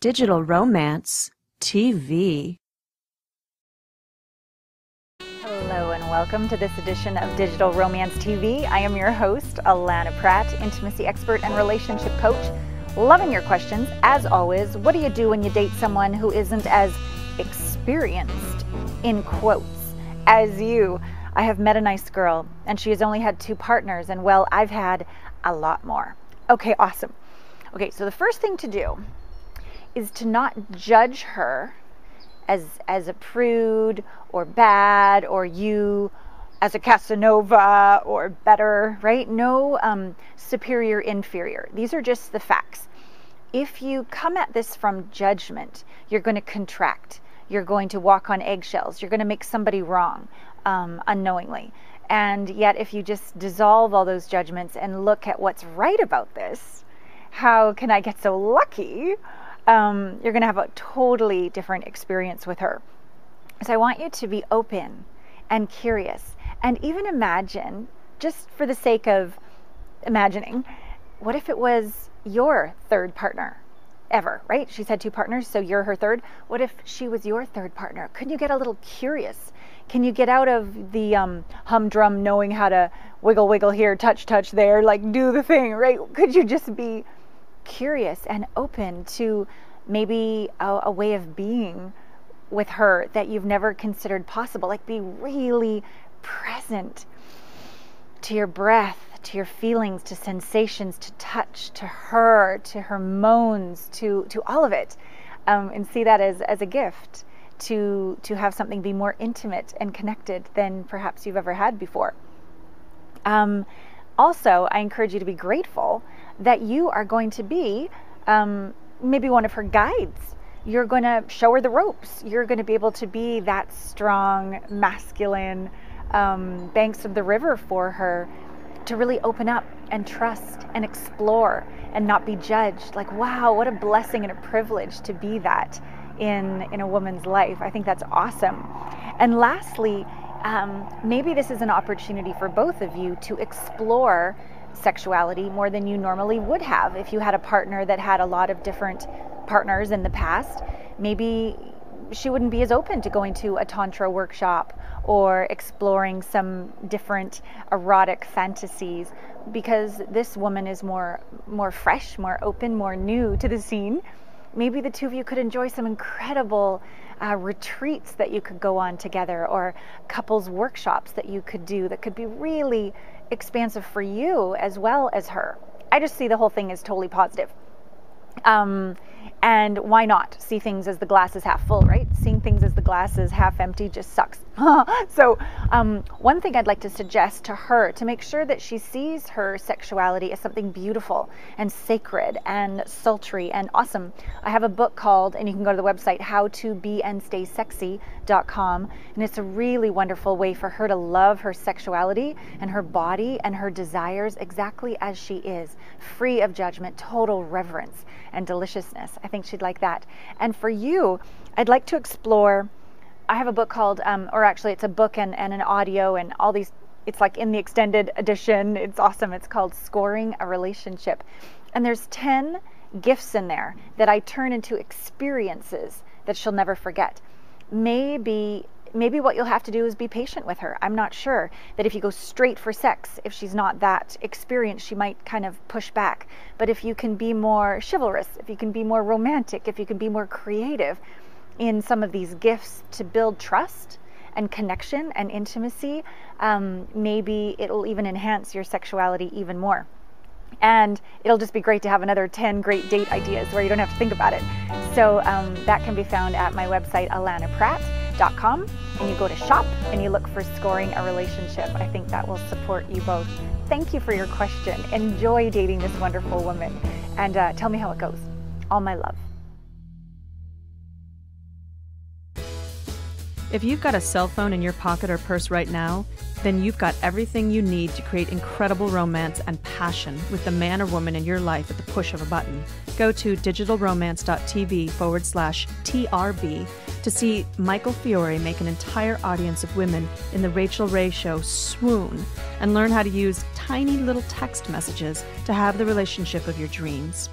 Digital Romance TV. Hello and welcome to this edition of Digital Romance TV. I am your host, Allana Pratt, intimacy expert and relationship coach. Loving your questions. As always, what do you do when you date someone who isn't as experienced, in quotes, as you? I have met a nice girl and she has only had 2 partners, and well, I've had a lot more. Okay, awesome. Okay, so the first thing to do is to not judge her as a prude or bad, or you as a Casanova or better, right? No superior, inferior. These are just the facts. If you come at this from judgment, you're going to contract. You're going to walk on eggshells. You're going to make somebody wrong unknowingly. And yet if you just dissolve all those judgments and look at what's right about this, how can I get so lucky? You're going to have a totally different experience with her. So I want you to be open and curious, and even imagine, just for the sake of imagining, what if it was your third partner ever, right? She's had 2 partners, so you're her third. What if she was your third partner? Couldn't you get a little curious? Can you get out of the humdrum knowing how to wiggle here, touch there, like do the thing, right? Could you just be curious and open to maybe a way of being with her that you've never considered possible? Like, be really present to your breath, to your feelings, to sensations, to touch, to her moans, to all of it, and see that as a gift to have something be more intimate and connected than perhaps you've ever had before. Also, I encourage you to be grateful that you are going to be maybe one of her guides. You're going to show her the ropes. You're going to be able to be that strong, masculine banks of the river for her, to really open up and trust and explore and not be judged. Like, wow, what a blessing and a privilege to be that in a woman's life. I think that's awesome. And lastly, maybe this is an opportunity for both of you to explore sexuality more than you normally would have if you had a partner that had a lot of different partners in the past. Maybe she wouldn't be as open to going to a tantra workshop or exploring some different erotic fantasies, because this woman is more fresh, more open, more new to the scene. Maybe the 2 of you could enjoy some incredible retreats that you could go on together, or couples workshops that you could do that could be really expansive for you as well as her. I just see the whole thing as totally positive. And why not see things as the glass is half full, right? Seeing things as the glass is half empty just sucks. So one thing I'd like to suggest to her, to make sure that she sees her sexuality as something beautiful and sacred and sultry and awesome. I have a book called, and you can go to the website, howtobeandstaysexy.com, and it's a really wonderful way for her to love her sexuality and her body and her desires exactly as she is, free of judgment, total reverence and deliciousness. I think she'd like that. And for you, I'd like to explore, I have a book called, or actually it's a book and an audio and all these, it's like in the extended edition. It's awesome. It's called Scoring a Relationship. And there's 10 gifts in there that I turn into experiences that she'll never forget. Maybe what you'll have to do is be patient with her. I'm not sure that if you go straight for sex, if she's not that experienced, she might kind of push back. But if you can be more chivalrous, if you can be more romantic, if you can be more creative in some of these gifts to build trust and connection and intimacy, maybe it'll even enhance your sexuality even more. And it'll just be great to have another 10 great date ideas where you don't have to think about it. So that can be found at my website, allanapratt.com, and you go to shop and you look for Scoring a Relationship. I think that will support you both. Thank you for your question. Enjoy dating this wonderful woman, and tell me how it goes. All my love. If you've got a cell phone in your pocket or purse right now, then you've got everything you need to create incredible romance and passion with the man or woman in your life at the push of a button. Go to digitalromance.tv/TRB to see Michael Fiore make an entire audience of women in the Rachel Ray Show swoon, and learn how to use tiny little text messages to have the relationship of your dreams.